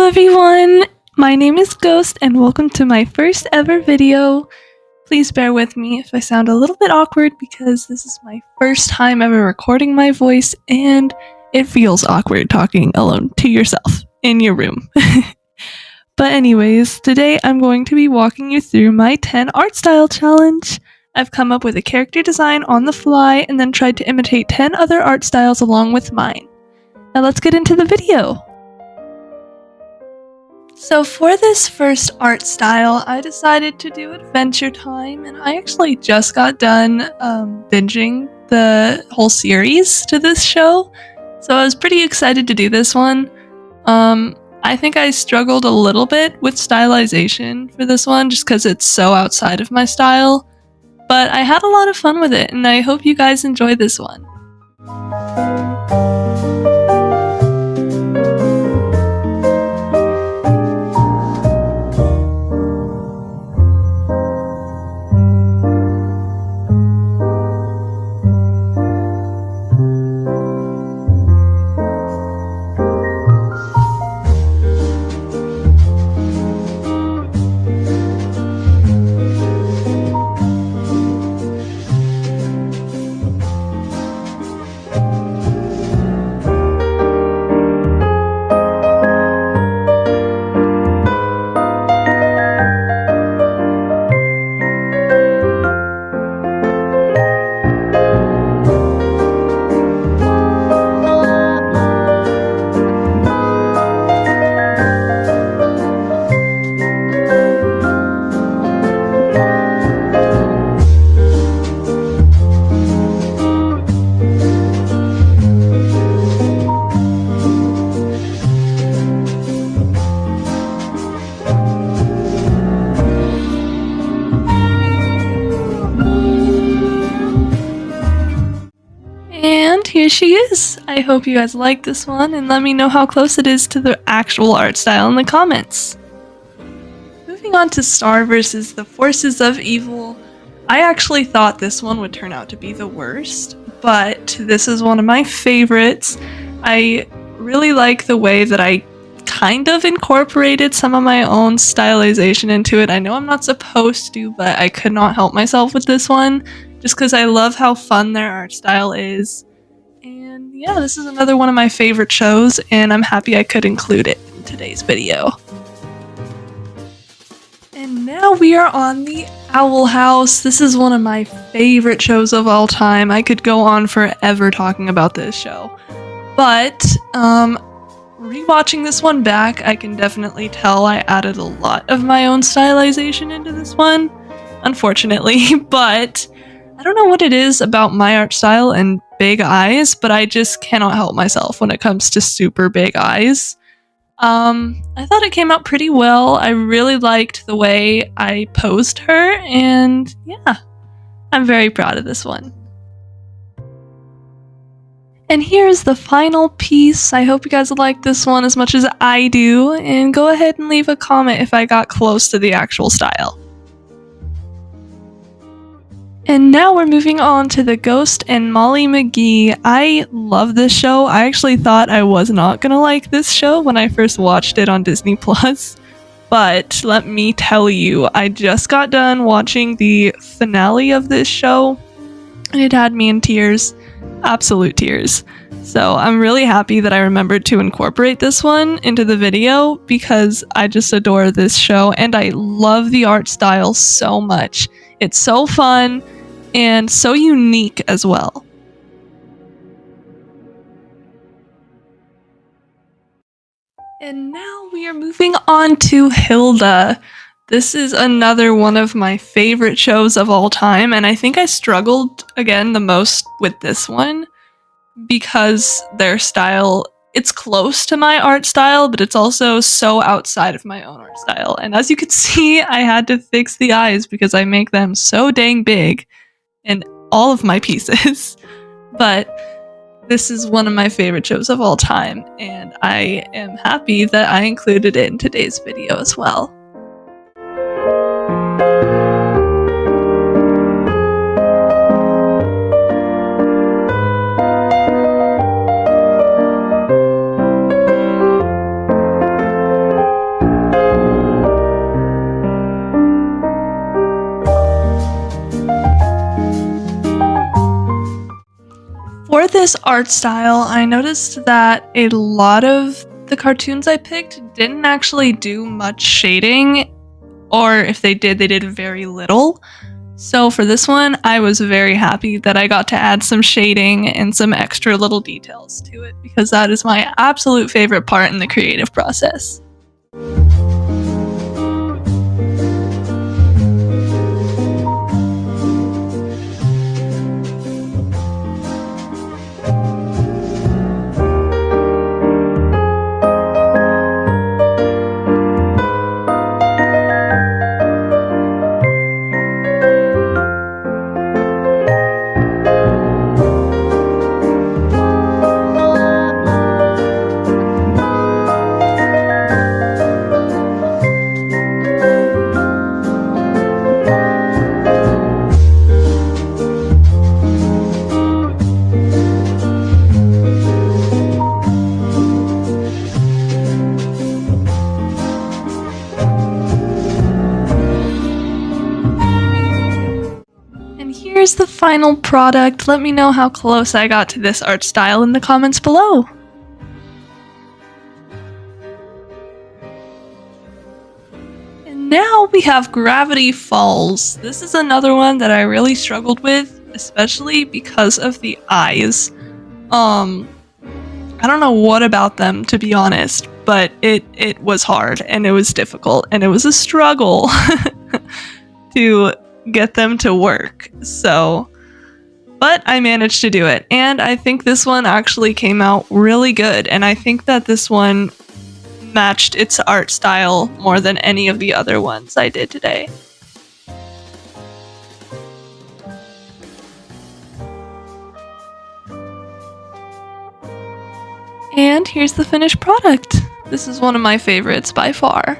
Hello everyone, my name is Ghost and welcome to my first ever video. Please bear with me if I sound a little bit awkward because this is my first time ever recording my voice and it feels awkward talking alone to yourself in your room. But anyways, today I'm going to be walking you through my 10 art style challenge. I've come up with a character design on the fly and then tried to imitate 10 other art styles along with mine. Now let's get into the video. So for this first art style, I decided to do Adventure Time, and I actually just got done binging the whole series to this show, so I was pretty excited to do this one. I think I struggled a little bit with stylization for this one, just because it's so outside of my style, but I had a lot of fun with it, and I hope you guys enjoy this one. And here she is! I hope you guys like this one and let me know how close it is to the actual art style in the comments. Moving on to Star versus the Forces of Evil, I actually thought this one would turn out to be the worst, but this is one of my favorites. I really like the way that I kind of incorporated some of my own stylization into it. I know I'm not supposed to, but I could not help myself with this one, just because I love how fun their art style is. And yeah, this is another one of my favorite shows, and I'm happy I could include it in today's video. And now we are on the Owl House. This is one of my favorite shows of all time. I could go on forever talking about this show. But, rewatching this one back, I can definitely tell I added a lot of my own stylization into this one, unfortunately, but I don't know what it is about my art style and big eyes, but I just cannot help myself when it comes to super big eyes. I thought it came out pretty well. I really liked the way I posed her, and yeah, I'm very proud of this one. And here's the final piece. I hope you guys like this one as much as I do, and go ahead and leave a comment if I got close to the actual style. And now we're moving on to the Ghost and Molly McGee. I love this show. I actually thought I was not gonna like this show when I first watched it on Disney+, but let me tell you, I just got done watching the finale of this show, and it had me in tears. Absolute tears. So I'm really happy that I remembered to incorporate this one into the video because I just adore this show and I love the art style so much. It's so fun and so unique as well. And now we are moving on to Hilda. This is another one of my favorite shows of all time, and I think I struggled again the most with this one because their style, it's close to my art style, but it's also so outside of my own art style. And as you can see, I had to fix the eyes because I make them so dang big in all of my pieces. But this is one of my favorite shows of all time, and I am happy that I included it in today's video as well. this art style, I noticed that a lot of the cartoons I picked didn't actually do much shading, or if they did very little. So for this one, I was very happy that I got to add some shading and some extra little details to it, because that is my absolute favorite part in the creative process. Here's the final product. Let me know how close I got to this art style in the comments below. And now we have Gravity Falls. This is another one that I really struggled with, especially because of the eyes. I don't know what about them, to be honest, but it was hard and it was difficult and it was a struggle to get them to work. But I managed to do it, and I think this one actually came out really good, and I think that this one matched its art style more than any of the other ones I did today. And here's the finished product. This is one of my favorites by far.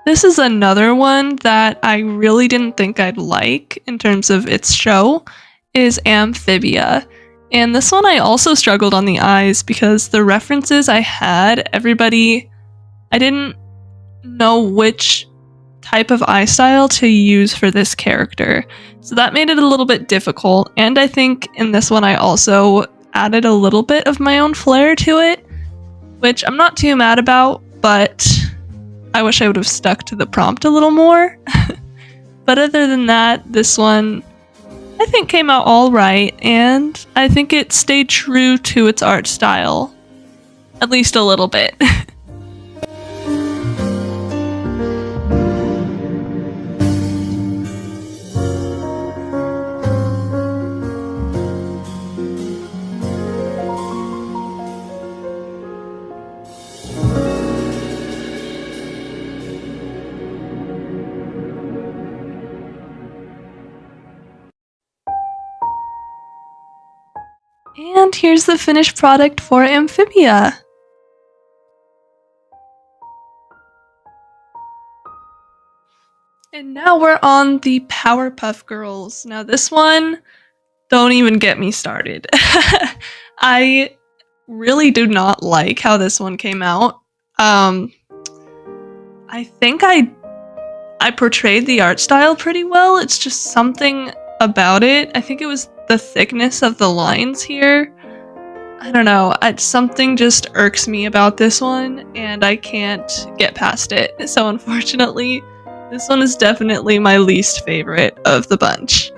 This is another one that I really didn't think I'd like in terms of its show, is Amphibia. And this one I also struggled on the eyes because the references I had, I didn't know which type of eye style to use for this character. So that made it a little bit difficult, and I think in this one I also added a little bit of my own flair to it, which I'm not too mad about, but I wish I would have stuck to the prompt a little more. But other than that, this one I think came out alright, and I think it stayed true to its art style. At least a little bit. And here's the finished product for Amphibia. And now we're on the Powerpuff Girls. Now this one, don't even get me started. I really do not like how this one came out. I think I portrayed the art style pretty well. It's just something about it. I think it was the thickness of the lines here. I don't know, something just irks me about this one, and I can't get past it. So unfortunately, this one is definitely my least favorite of the bunch.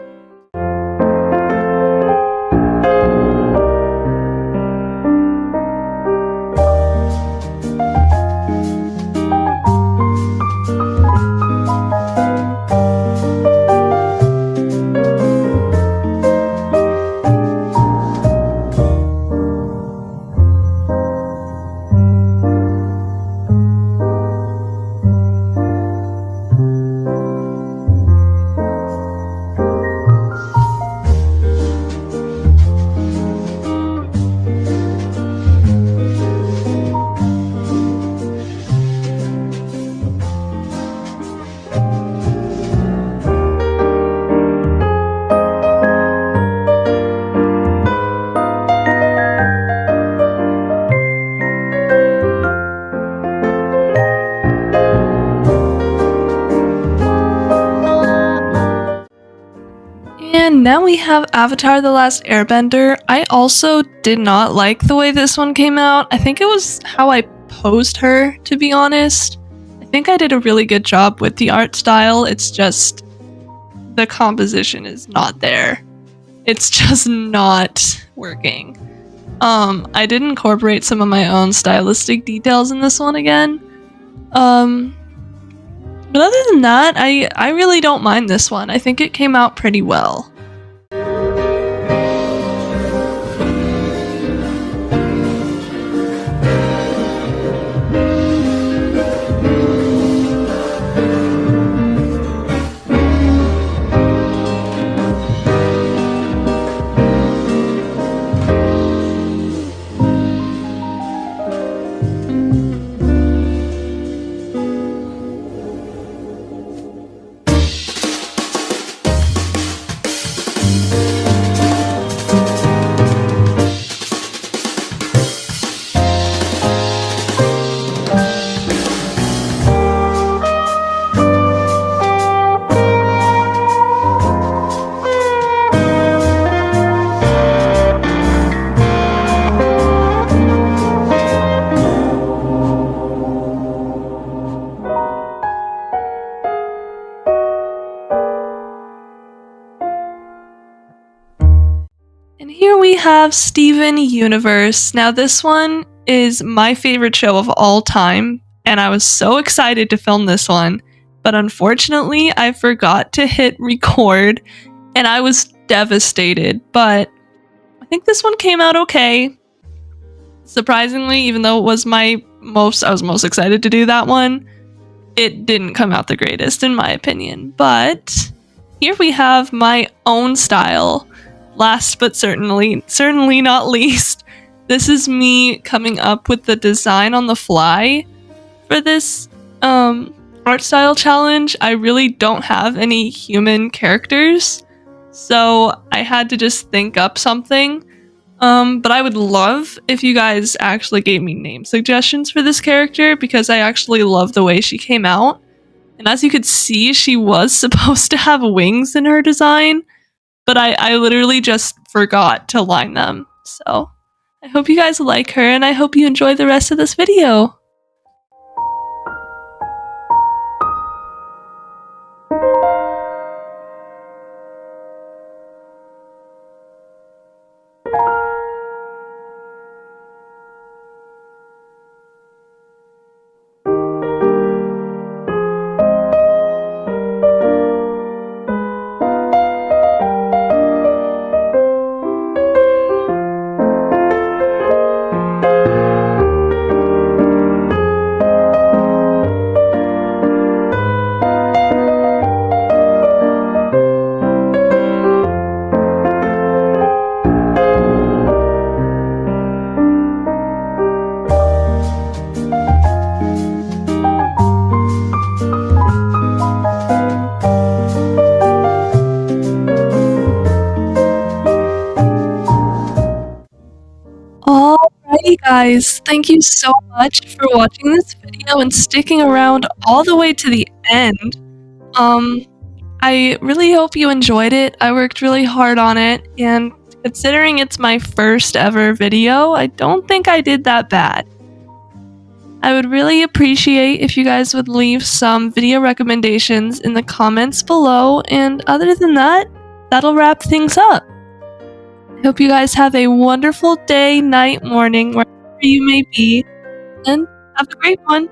now we have Avatar: The Last Airbender. I also did not like the way this one came out. I think it was how I posed her, to be honest. I think I did a really good job with the art style. It's just the composition is not there. It's just not working. I did incorporate some of my own stylistic details in this one again. But other than that, I really don't mind this one. I think it came out pretty well. And here we have Steven Universe. Now this one is my favorite show of all time, and I was so excited to film this one, but unfortunately I forgot to hit record, and I was devastated, but I think this one came out okay. Surprisingly, even though it was I was most excited to do that one, it didn't come out the greatest in my opinion, but here we have my own style. Last but certainly not least, this is me coming up with the design on the fly for this art style challenge. I really don't have any human characters, so I had to just think up something. But I would love if you guys actually gave me name suggestions for this character, because I actually love the way she came out. And as you could see, she was supposed to have wings in her design, but I literally just forgot to line them. So I hope you guys like her, and I hope you enjoy the rest of this video. Alrighty guys, thank you so much for watching this video and sticking around all the way to the end. I really hope you enjoyed it. I worked really hard on it, and considering it's my first ever video, I don't think I did that bad. I would really appreciate if you guys would leave some video recommendations in the comments below, and other than that, that'll wrap things up. I hope you guys have a wonderful day, night, morning, wherever you may be, and have a great one.